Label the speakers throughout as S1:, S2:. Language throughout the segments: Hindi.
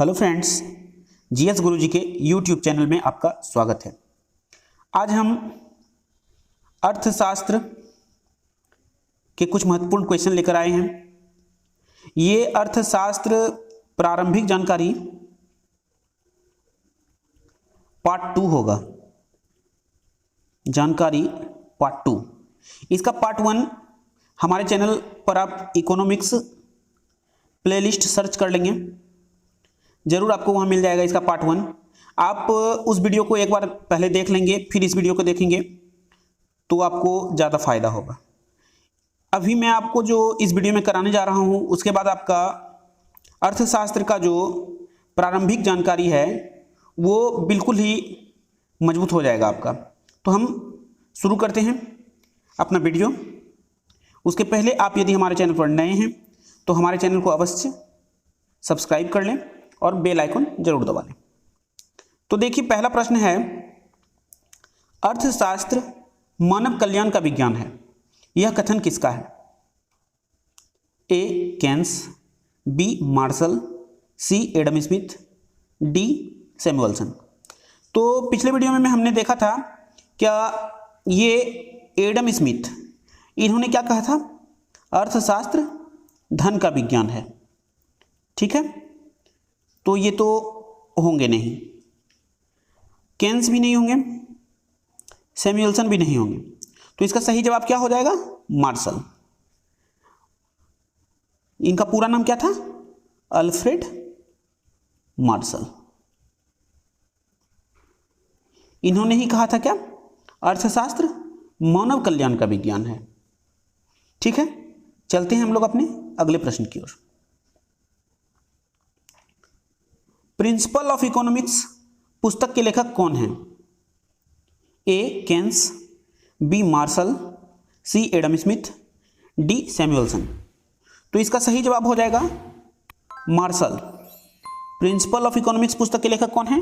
S1: हेलो फ्रेंड्स, जीएस गुरुजी के यूट्यूब चैनल में आपका स्वागत है। आज हम अर्थशास्त्र के कुछ महत्वपूर्ण क्वेश्चन लेकर आए हैं। ये अर्थशास्त्र प्रारंभिक जानकारी पार्ट 2 होगा। जानकारी पार्ट 2। इसका पार्ट 1 हमारे चैनल पर आप इकोनॉमिक्स प्लेलिस्ट सर्च कर लेंगे, जरूर आपको वहां मिल जाएगा इसका पार्ट 1। आप उस वीडियो को एक बार पहले देख लेंगे, फिर इस वीडियो को देखेंगे तो आपको ज़्यादा फायदा होगा। अभी मैं आपको जो इस वीडियो में कराने जा रहा हूं, उसके बाद आपका अर्थशास्त्र का जो प्रारंभिक जानकारी है वो बिल्कुल ही मजबूत हो जाएगा आपका। तो हम शुरू करते हैं अपना वीडियो। उसके पहले आप यदि हमारे चैनल पर नए हैं तो हमारे चैनल को अवश्य सब्सक्राइब कर लें और बेल आइकन जरूर दबा लें। तो देखिए, पहला प्रश्न है, अर्थशास्त्र मानव कल्याण का विज्ञान है, यह कथन किसका है? ए केन्स, बी मार्शल, सी एडम स्मिथ, डी सैमुअल्सन। तो पिछले वीडियो में हमने देखा था क्या ये एडम स्मिथ, इन्होंने क्या कहा था? अर्थशास्त्र धन का विज्ञान है। ठीक है, तो ये तो होंगे नहीं, केन्स भी नहीं होंगे, सैमुअल्सन भी नहीं होंगे। तो इसका सही जवाब क्या हो जाएगा? मार्शल। इनका पूरा नाम क्या था? Alfred Marshall. इन्होंने ही कहा था क्या? अर्थशास्त्र मानव कल्याण का विज्ञान है। ठीक है, चलते हैं हम लोग अपने अगले प्रश्न की ओर। प्रिंसिपल ऑफ इकोनॉमिक्स पुस्तक के लेखक कौन हैं? ए केन्स, बी मार्शल, सी एडम स्मिथ, डी सैमुअल्सन। तो इसका सही जवाब हो जाएगा मार्शल। प्रिंसिपल ऑफ इकोनॉमिक्स पुस्तक के लेखक कौन है?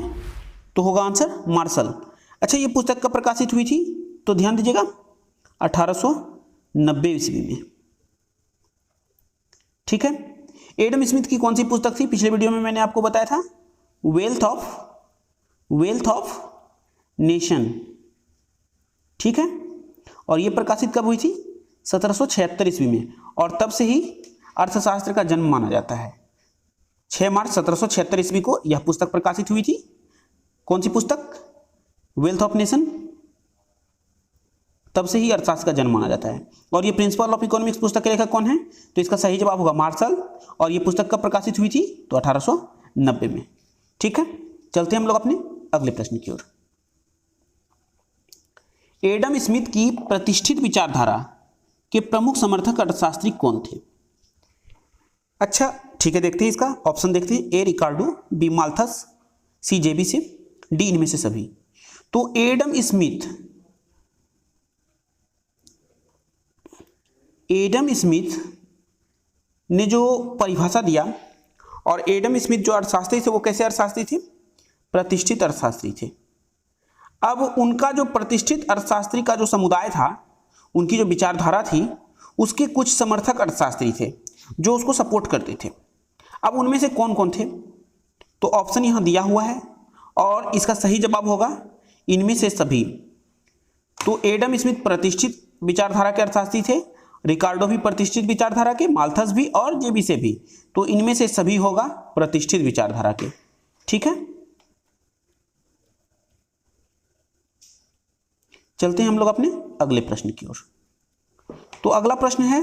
S1: तो होगा आंसर मार्शल। अच्छा, ये पुस्तक कब प्रकाशित हुई थी? तो ध्यान दीजिएगा, 1890 ईस्वी में। ठीक है, एडम स्मिथ की कौन सी पुस्तक थी? पिछले वीडियो में मैंने आपको बताया था, वेल्थ ऑफ नेशन। ठीक है, और यह प्रकाशित कब हुई थी? 1776 ईस्वी में। और तब से ही अर्थशास्त्र का जन्म माना जाता है। 6 मार्च 1776 ईस्वी को यह पुस्तक प्रकाशित हुई थी। कौन सी पुस्तक? Wealth of nation. तब से ही अर्थशास्त्र का जन्म माना जाता है। और ये प्रिंसिपल ऑफ इकोनॉमिक्स पुस्तक के लेखक कौन है? तो इसका सही जवाब होगा मार्शल। और ये पुस्तक कब प्रकाशित हुई थी? तो 1890 में। ठीक है, चलते हैं हम लोग अपने अगले प्रश्न की ओर। एडम स्मिथ की प्रतिष्ठित विचारधारा के प्रमुख समर्थक अर्थशास्त्री कौन थे? अच्छा ठीक है, देखते हैं इसका ऑप्शन देखते हैं। ए रिकार्डो, बी माल्थस, सी जेबीसे, डी इनमें से सभी। तो एडम स्मिथ ने जो परिभाषा दिया, और एडम स्मिथ जो अर्थशास्त्री थे वो कैसे अर्थशास्त्री थे? प्रतिष्ठित अर्थशास्त्री थे। अब उनका जो प्रतिष्ठित अर्थशास्त्री का जो समुदाय था, उनकी जो विचारधारा थी, उसके कुछ समर्थक अर्थशास्त्री थे जो उसको सपोर्ट करते थे। अब उनमें से कौन कौन थे? तो ऑप्शन यहां दिया हुआ है और इसका सही जवाब होगा इनमें से सभी। तो एडम स्मिथ प्रतिष्ठित विचारधारा के अर्थशास्त्री थे, रिकार्डो भी प्रतिष्ठित विचारधारा के, माल्थस भी और जेबीसे भी। तो इनमें से सभी होगा प्रतिष्ठित विचारधारा के। ठीक है, चलते हैं हम लोग अपने अगले प्रश्न की ओर। तो अगला प्रश्न है,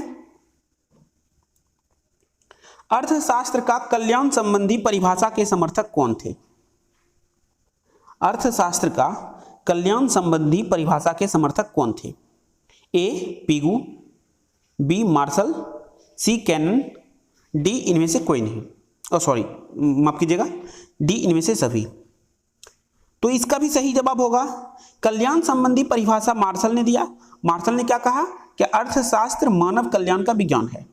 S1: अर्थशास्त्र का कल्याण संबंधी परिभाषा के समर्थक कौन थे? अर्थशास्त्र का कल्याण संबंधी परिभाषा के समर्थक कौन थे? ए पिगू, बी मार्शल, सी कैनन, डी इनमें से कोई नहीं। माफ कीजिएगा, डी इनमें से सभी। तो इसका भी सही जवाब होगा कल्याण संबंधी परिभाषा मार्शल ने दिया। मार्शल ने क्या कहा कि अर्थशास्त्र मानव कल्याण का विज्ञान है,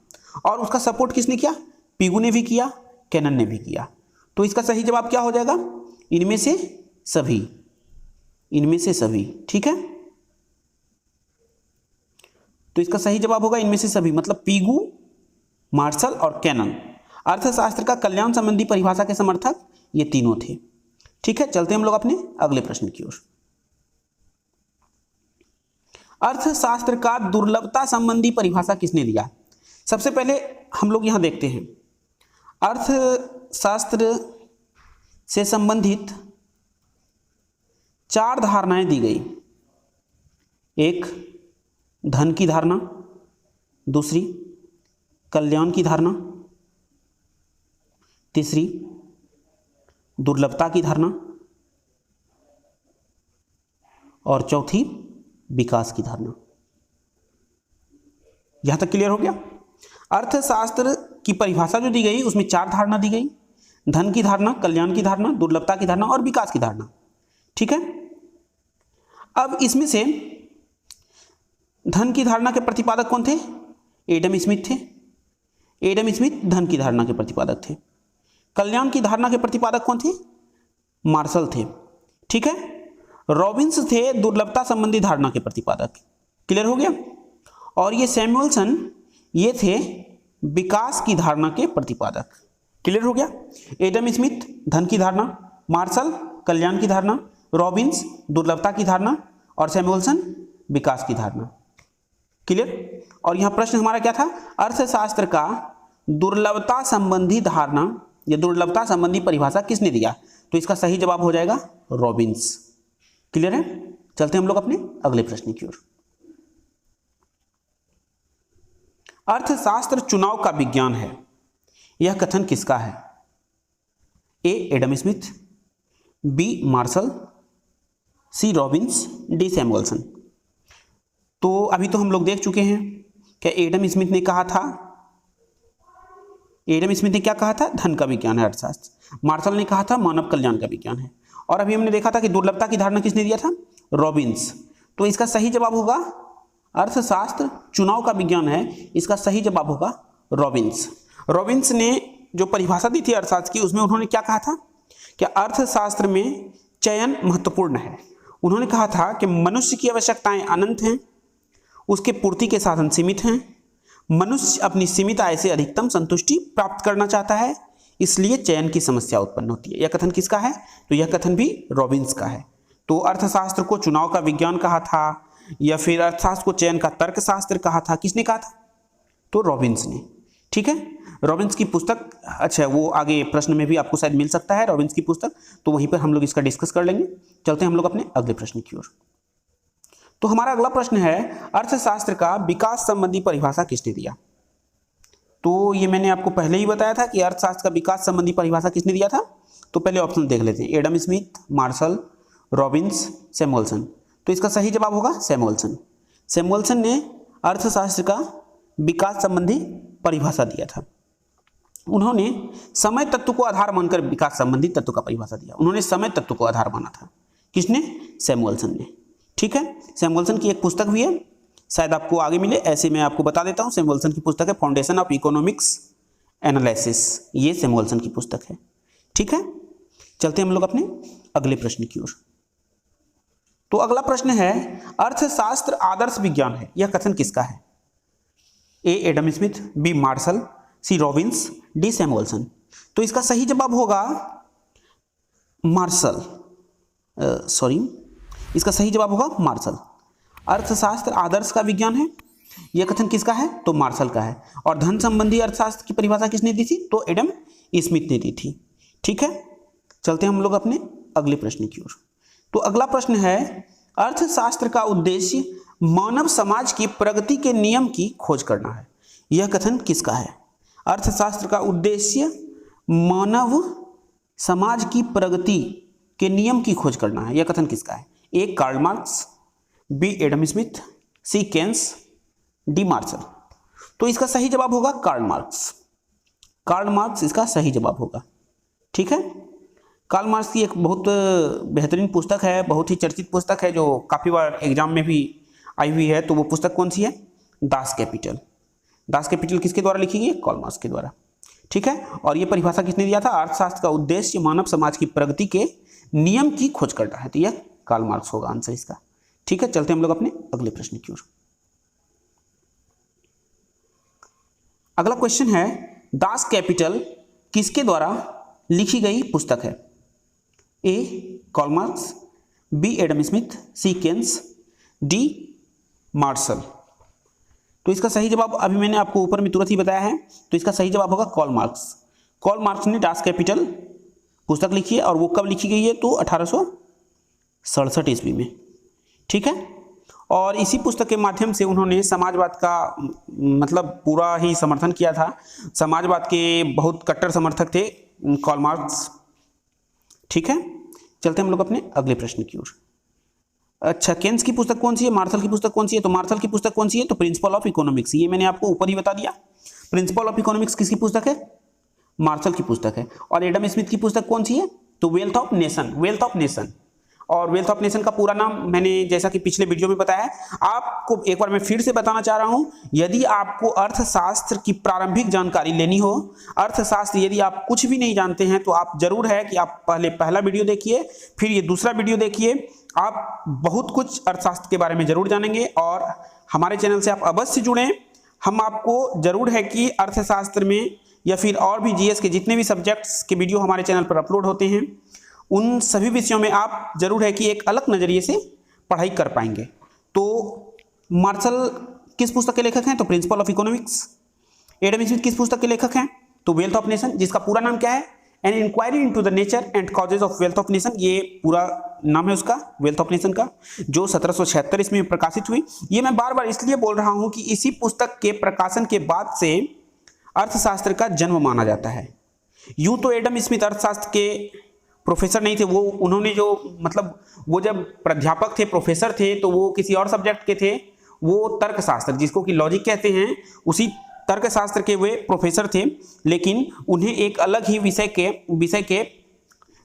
S1: और उसका सपोर्ट किसने किया? पिगू ने भी किया, कैनन ने भी किया। तो इसका सही जवाब क्या हो जाएगा? इनमें से सभी। इनमें से सभी। ठीक है, तो इसका सही जवाब होगा इनमें से सभी, मतलब पिगू, मार्शल और कैनन। अर्थशास्त्र का कल्याण संबंधी परिभाषा के समर्थक ये तीनों थे। ठीक है, चलते हम लोग अपने अगले प्रश्न की ओर। अर्थशास्त्र का दुर्लभता संबंधी परिभाषा किसने दिया? सबसे पहले हम लोग यहां देखते हैं, अर्थशास्त्र से संबंधित 4 धारणाएं दी गई। एक, धन की धारणा, दूसरी कल्याण की धारणा, तीसरी दुर्लभता की धारणा और चौथी विकास की धारणा। यहां तक क्लियर हो गया? अर्थशास्त्र की परिभाषा जो दी गई उसमें 4 धारणा दी गई, धन की धारणा, कल्याण की धारणा, दुर्लभता की धारणा और विकास की धारणा। ठीक है, अब इसमें से धन की धारणा के प्रतिपादक कौन थे? एडम स्मिथ थे। एडम स्मिथ धन की धारणा के प्रतिपादक थे। कल्याण की धारणा के प्रतिपादक कौन थे? मार्शल थे। ठीक है, रॉबिन्स थे दुर्लभता संबंधी धारणा के प्रतिपादक। क्लियर हो गया? और ये सैमुअलसन, ये थे विकास की धारणा के प्रतिपादक। क्लियर हो गया? एडम स्मिथ धन की धारणा, मार्शल कल्याण की धारणा, रॉबिन्स दुर्लभता की धारणा और सैमुअलसन विकास की धारणा। क्लियर? और यहां प्रश्न हमारा क्या था? अर्थशास्त्र का दुर्लभता संबंधी धारणा या दुर्लभता संबंधी परिभाषा किसने दिया? तो इसका सही जवाब हो जाएगा रॉबिन्स। क्लियर है? चलते हम लोग अपने अगले प्रश्न की ओर। अर्थशास्त्र चुनाव का विज्ञान है, यह कथन किसका है? A Adam Smith, B Marshall, C Robbins, D Samuelson. तो अभी तो हम लोग देख चुके हैं कि एडम स्मिथ ने कहा था, एडम स्मिथ ने क्या कहा था? धन का विज्ञान है अर्थशास्त्र। मार्शल ने कहा था मानव कल्याण का विज्ञान है। और अभी हमने देखा था कि दुर्लभता की धारणा किसने दिया था? रॉबिन्स। तो इसका सही जवाब होगा अर्थशास्त्र चुनाव का विज्ञान है, इसका सही जवाब होगा रॉबिन्स। रॉबिन्स ने जो परिभाषा दी थी अर्थशास्त्र की, उसमें उन्होंने क्या कहा था कि अर्थशास्त्र में चयन महत्वपूर्ण है। उन्होंने कहा था कि मनुष्य की आवश्यकताएं अनंत हैं, उसके पूर्ति के साधन सीमित हैं, मनुष्य अपनी सीमित आय से अधिकतम संतुष्टि प्राप्त करना चाहता है, इसलिए चयन की समस्या उत्पन्न होती है। यह कथन किसका है? तो यह कथन भी रॉबिन्स का है। तो अर्थशास्त्र को चुनाव का विज्ञान कहा था या फिर अर्थशास्त्र को चयन का तर्कशास्त्र कहा था, किसने कहा था? तो रॉबिन्स ने। ठीक है, रॉबिन्स की पुस्तक, अच्छा वो आगे प्रश्न में भी आपको शायद मिल सकता है रॉबिन्स की पुस्तक, तो वहीं पर हम लोग इसका डिस्कस कर लेंगे। चलते हैं हम लोग अपने अगले प्रश्न की ओर। तो हमारा अगला प्रश्न है, अर्थशास्त्र का विकास संबंधी परिभाषा किसने दिया? तो ये मैंने आपको पहले ही बताया था कि अर्थशास्त्र का विकास संबंधी परिभाषा किसने दिया था। तो पहले ऑप्शन देख लेते हैं, Adam Smith, Marshall, Robbins, Samuelson. तो इसका सही जवाब होगा सैमुअलसन। सैमुअलसन ने अर्थशास्त्र का विकास संबंधी परिभाषा दिया था। उन्होंने समय तत्व को आधार मानकर विकास संबंधी तत्व का परिभाषा दिया। उन्होंने समय तत्व को आधार माना था। किसने? सैमुअलसन ने। ठीक है, सैमुअलसन की एक पुस्तक भी है, शायद आपको आगे मिले, ऐसे मैं आपको बता देता हूं। सैमुअलसन की पुस्तक है फाउंडेशन ऑफ इकोनॉमिक्स एनालिसिस, ये सैमुअलसन की पुस्तक है। ठीक है, चलते हम लोग अपने अगले प्रश्न की ओर। तो अगला प्रश्न है, अर्थशास्त्र आदर्श विज्ञान है, यह कथन किसका है? A Adam Smith, B Marshall, C Robbins, D Samuelson. तो इसका सही जवाब होगा मार्शल, इसका सही जवाब होगा मार्शल। अर्थशास्त्र आदर्श का विज्ञान है, यह कथन किसका है? तो मार्शल का है। और धन संबंधी अर्थशास्त्र की परिभाषा किसने दी थी? तो एडम स्मिथ ने दी थी। ठीक है, चलते हम लोग अपने अगले प्रश्न की ओर। तो अगला प्रश्न है, अर्थशास्त्र का उद्देश्य मानव समाज की प्रगति के नियम की खोज करना है, यह कथन किसका है? अर्थशास्त्र का उद्देश्य मानव समाज की प्रगति के नियम की खोज करना है, यह कथन किसका है? A Karl Marx, B Adam Smith, C Keynes, D Marshall. तो इसका सही जवाब होगा कार्ल मार्क्स। कार्ल मार्क्स इसका सही जवाब होगा। ठीक है, कार्ल मार्क्स की एक बहुत बेहतरीन पुस्तक है, बहुत ही चर्चित पुस्तक है, जो काफ़ी बार एग्जाम में भी आई हुई है। तो वो पुस्तक कौन सी है? Das Kapital. दास कैपिटल किसके द्वारा लिखी गई? कार्ल मार्क्स के द्वारा। ठीक है, और ये परिभाषा किसने दिया था? अर्थशास्त्र का उद्देश्य मानव समाज की प्रगति के नियम की खोज करना है, तो यह कार्ल मार्क्स होगा आंसर इसका। ठीक है, चलते हम लोग अपने अगले प्रश्न की ओर। अगला क्वेश्चन है, दास कैपिटल किसके द्वारा लिखी गई पुस्तक है? A Karl Marx, B Adam Smith, C Keynes, D Marshall. तो इसका सही जवाब अभी मैंने आपको ऊपर में तुरंत ही बताया है, तो इसका सही जवाब होगा कार्ल मार्क्स। कार्ल मार्क्स ने डास कैपिटल पुस्तक लिखी है और वो कब लिखी गई है, तो 1867 ईस्वी में, ठीक है। और इसी पुस्तक के माध्यम से उन्होंने समाजवाद का मतलब पूरा ही समर्थन किया था। समाजवाद के बहुत कट्टर समर्थक थे कार्ल मार्क्स, ठीक है। चलते हम लोग अपने अगले प्रश्न की ओर। अच्छा, केन्स की पुस्तक कौन सी है, मार्शल की पुस्तक कौन सी है, तो मार्शल की पुस्तक कौन सी है, तो प्रिंसिपल ऑफ इकोनॉमिक्स। ये मैंने आपको ऊपर ही बता दिया। प्रिंसिपल ऑफ इकोनॉमिक्स किसकी पुस्तक है, मार्शल की पुस्तक है। और एडम स्मिथ की पुस्तक कौन सी है, तो wealth of nation, wealth of nation. और वेल्थ ऑफ नेशन का पूरा नाम मैंने जैसा कि पिछले वीडियो में बताया है, आपको एक बार मैं फिर से बताना चाह रहा हूं। यदि आपको अर्थशास्त्र की प्रारंभिक जानकारी लेनी हो, अर्थशास्त्र यदि आप कुछ भी नहीं जानते हैं, तो आप जरूर है कि आप पहले पहला वीडियो देखिए, फिर ये दूसरा वीडियो देखिए। आप बहुत कुछ अर्थशास्त्र के बारे में जरूर जानेंगे और हमारे चैनल से आप अवश्य जुड़ें। हम आपको जरूर है कि अर्थशास्त्र में या फिर और भी जीएस के जितने भी सब्जेक्ट्स के वीडियो हमारे चैनल पर अपलोड होते हैं, उन सभी विषयों में आप जरूर है कि एक अलग नजरिए से पढ़ाई कर पाएंगे। तो मार्शल किस पुस्तक के लेखक हैं, तो principal of economics. Adam Smith किस पुस्तक के लेखक हैं, तो वेल्थ ऑफ नेशन, जिसका पूरा नाम क्या है, an inquiry into the nature and causes of wealth of nation. ये पूरा नाम है उसका, वेल्थ ऑफ नेशन का, जो 1776 ईस्वी में प्रकाशित हुई। ये मैं बार बार इसलिए बोल रहा हूं कि इसी पुस्तक के प्रकाशन के बाद से अर्थशास्त्र का जन्म माना जाता है। यूं तो एडम स्मिथ अर्थशास्त्र के प्रोफेसर नहीं थे, वो उन्होंने जो मतलब वो जब प्राध्यापक थे, प्रोफेसर थे, तो वो किसी और सब्जेक्ट के थे। वो तर्कशास्त्र, जिसको कि लॉजिक कहते हैं, उसी तर्कशास्त्र के वे प्रोफेसर थे। लेकिन उन्हें एक अलग ही विषय के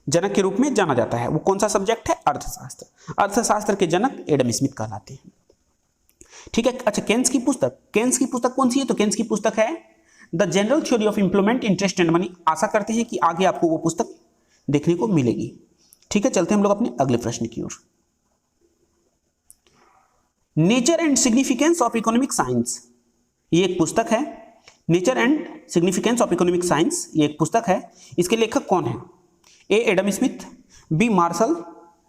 S1: जनक के रूप में जाना जाता है। वो कौन सा सब्जेक्ट है, अर्थशास्त्र। अर्थशास्त्र के जनक एडम स्मिथ कहलाते हैं, ठीक है। अच्छा, केन्स की पुस्तक कौन सी है, तो केन्स की पुस्तक है the general theory of employment, interest and money. आशा करते हैं कि आगे आपको वो पुस्तक देखने को मिलेगी, ठीक है। चलते हम लोग अपने अगले प्रश्न की ओर। Nature and significance of economic science, ये एक पुस्तक है। Nature and significance of economic science, ये एक पुस्तक है। इसके लेखक कौन है, A Adam Smith, B Marshall,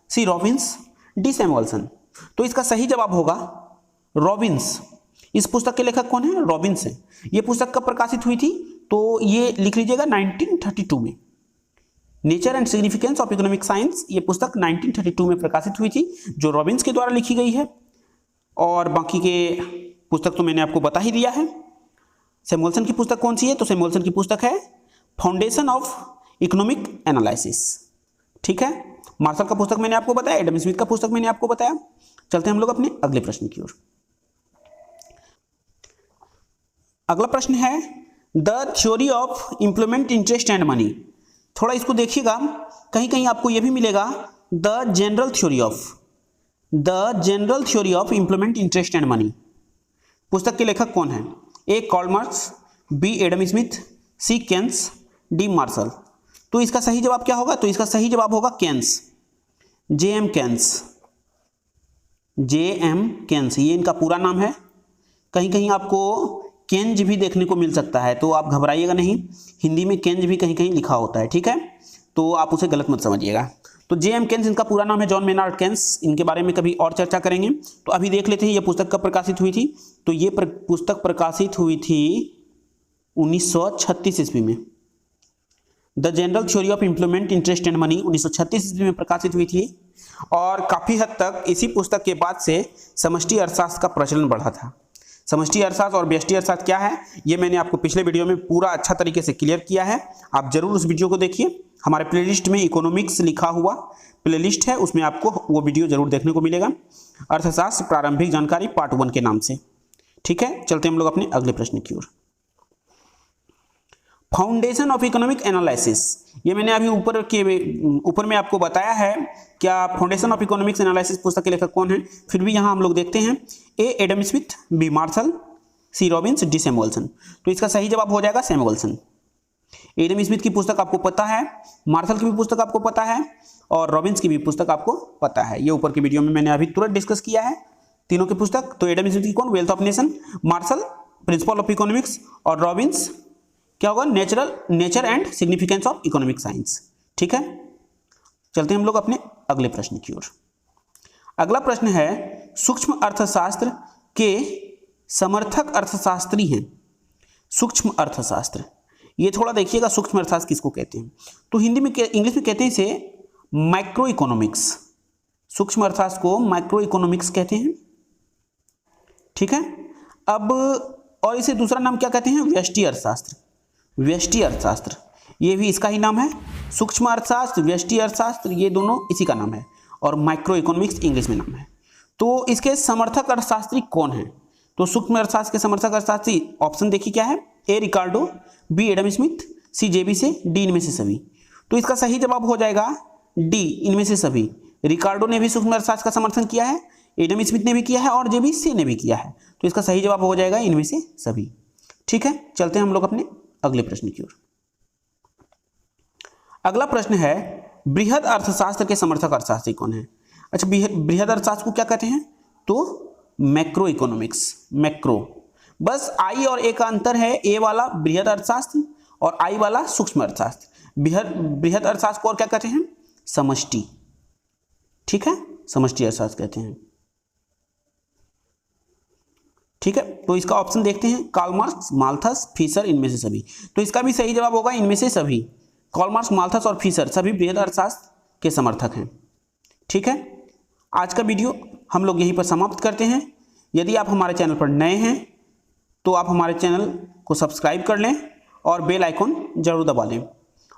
S1: C Robbins, D Samuelson. तो इसका सही जवाब होगा रॉबिन्स। इस पुस्तक के लेखक कौन है, रॉबिन्स है। ये पुस्तक कब प्रकाशित हुई थी, तो ये लिख लीजिएगा 1932 में। Nature and significance of economic science, ये पुस्तक 1932 में प्रकाशित हुई थी, जो रॉबिन्स के द्वारा लिखी गई है। और बाकी के पुस्तक तो मैंने आपको बता ही दिया है। सैमुअल्सन की पुस्तक कौन सी है, तो सैमुअल्सन की पुस्तक है फाउंडेशन ऑफ इकोनॉमिक एनालिसिस, ठीक है। मार्शल का पुस्तक मैंने आपको बताया, एडम स्मिथ का पुस्तक मैंने आपको बताया। चलते हम लोग अपने अगले प्रश्न की ओर। अगला प्रश्न है the theory of employment, interest and money. थोड़ा इसको देखिएगा, कहीं कहीं आपको यह भी मिलेगा the general theory of employment, interest and money. पुस्तक के लेखक कौन है, A Karl Marx, B Adam Smith, C Keynes, D Marshall. तो इसका सही जवाब क्या होगा, तो इसका सही जवाब होगा केन्स, जे.एम. केन्स, ये इनका पूरा नाम है। कहीं कहीं आपको केंज भी देखने को मिल सकता है, तो आप घबराइएगा नहीं, हिंदी में केंज भी कहीं कहीं लिखा होता है, ठीक है। तो आप उसे गलत मत समझिएगा। तो जे.एम. केन्स इनका पूरा नाम है, जॉन मेनार्ड केन्स। इनके बारे में कभी और चर्चा करेंगे। तो अभी देख लेते हैं ये पुस्तक कब प्रकाशित हुई थी। तो ये पुस्तक प्रकाशित हुई थी 1936 ईस्वी में। The general theory of employment, interest and money 1936 ईस्वी में प्रकाशित हुई थी। और काफी हद तक इसी पुस्तक के बाद से समष्टि अर्थशास्त्र का प्रचलन बढ़ा था। समष्टि अर्थशास्त्र और व्यष्टि अर्थशास्त्र क्या है, ये मैंने आपको पिछले वीडियो में पूरा अच्छा तरीके से क्लियर किया है। आप जरूर उस वीडियो को देखिए। हमारे प्लेलिस्ट में इकोनॉमिक्स लिखा हुआ प्लेलिस्ट है, उसमें आपको वो वीडियो जरूर देखने को मिलेगा। अर्थशास्त्र प्रारंभिक जानकारी पार्ट 1 के नाम से, ठीक है। चलते हम लोग अपने अगले प्रश्न की ओर। फाउंडेशन ऑफ इकोनॉमिक एनालिसिस, ये मैंने अभी ऊपर में आपको बताया है। क्या फाउंडेशन ऑफ इकोनॉमिक्स एनालिसिस पुस्तक के लेखक कौन है, फिर भी यहाँ हम लोग देखते हैं। ए Adam Smith, B Marshall, C Robbins, D Samuelson. तो इसका सही जवाब हो जाएगा सैमुअल्सन। एडम स्मिथ की पुस्तक आपको पता है, मार्शल की भी पुस्तक आपको पता है, और रॉबिन्स की भी पुस्तक आपको पता है। ये ऊपर की वीडियो में मैंने अभी तुरंत डिस्कस किया है तीनों की पुस्तक। तो एडम स्मिथ की कौन, wealth of nation, Marshall principle of economics, और रॉबिन्स क्या होगा, nature and significance of economic science, ठीक है। चलते हैं हम लोग अपने अगले प्रश्न की ओर। अगला प्रश्न है, सूक्ष्म अर्थशास्त्र के समर्थक अर्थशास्त्री हैं। सूक्ष्म अर्थशास्त्र, ये थोड़ा देखिएगा, सूक्ष्म अर्थशास्त्र किसको कहते हैं? तो हिंदी में इंग्लिश में कहते हैं इसे माइक्रो इकोनॉमिक्स। सूक्ष्म अर्थशास्त्र को माइक्रो इकोनॉमिक्स कहते हैं, ठीक है। अब और इसे दूसरा नाम क्या कहते हैं? व्यष्टि अर्थशास्त्र। व्यष्टि अर्थशास्त्र, ये भी इसका ही नाम है। सूक्ष्म अर्थशास्त्र, व्यष्टि अर्थशास्त्र, ये दोनों इसी का नाम है, और माइक्रो इकोनॉमिक्स इंग्लिश में नाम है। तो इसके समर्थक अर्थशास्त्री कौन है? तो सूक्ष्म अर्थशास्त्र के समर्थक अर्थशास्त्री ऑप्शन देखिए क्या है? ए रिकार्डो, बी एडम स्मिथ, सी जेबी से, डी इनमें से सभी। तो इसका सही जवाब हो जाएगा डी, इनमें से सभी। रिकार्डो ने भी सूक्ष्म अर्थशास्त्र का समर्थन किया है, एडम स्मिथ ने भी किया है, और जेबी से ने भी किया है। तो इसका सही जवाब हो जाएगा इनमें से सभी, ठीक है। चलते हैं हम लोग अपने अगले प्रश्न की ओर। अगला प्रश्न है, बृहद अर्थशास्त्र के समर्थक अर्थशास्त्री कौन है? अच्छा, बृहद अर्थशास्त्र को क्या कहते हैं? तो मैक्रो इकोनॉमिक्स। मैक्रो, बस आई और ए का अंतर है, ए वाला बृहद अर्थशास्त्र और आई वाला सूक्ष्म अर्थशास्त्र। बृहद अर्थशास्त्र को और क्या कहते हैं? समष्टि, ठीक है, समष्टि अर्थशास्त्र कहते हैं, ठीक है। तो इसका ऑप्शन देखते हैं, कार्ल मार्क्स, माल्थस, फिशर, इनमें से सभी। तो इसका भी सही जवाब होगा इनमें से सभी। कार्ल मार्क्स, माल्थस और फिशर सभी बृहद अर्थशास्त्र के समर्थक हैं, ठीक है। आज का वीडियो हम लोग यहीं पर समाप्त करते हैं। यदि आप हमारे चैनल पर नए हैं तो आप हमारे चैनल को सब्सक्राइब कर लें और बेल आइकन जरूर दबा लें।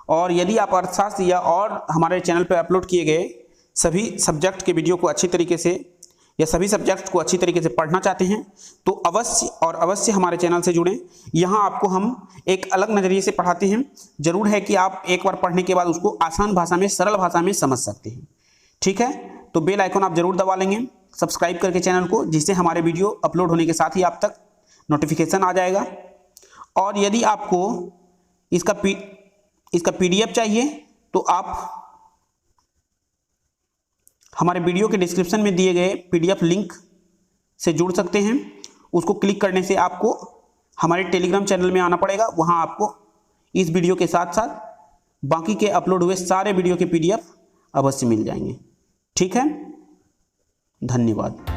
S1: और यदि आप अर्थशास्त्र या और हमारे चैनल पर अपलोड किए गए सभी सब्जेक्ट के वीडियो को अच्छी तरीके से या सभी सब्जेक्ट को अच्छी तरीके से पढ़ना चाहते हैं तो अवश्य और अवश्य हमारे चैनल से जुड़ें। यहाँ आपको हम एक अलग नज़रिए से पढ़ाते हैं। जरूर है कि आप एक बार पढ़ने के बाद उसको आसान भाषा में, सरल भाषा में समझ सकते हैं, ठीक है। तो बेल आइकन आप जरूर दबा लेंगे सब्सक्राइब करके चैनल को, जिससे हमारे वीडियो अपलोड होने के साथ ही आप तक नोटिफिकेशन आ जाएगा। और यदि आपको इसका PDF चाहिए तो आप हमारे वीडियो के डिस्क्रिप्शन में दिए गए PDF लिंक से जुड़ सकते हैं। उसको क्लिक करने से आपको हमारे टेलीग्राम चैनल में आना पड़ेगा। वहाँ आपको इस वीडियो के साथ साथ बाकी के अपलोड हुए सारे वीडियो के PDF अवश्य मिल जाएंगे, ठीक है। धन्यवाद।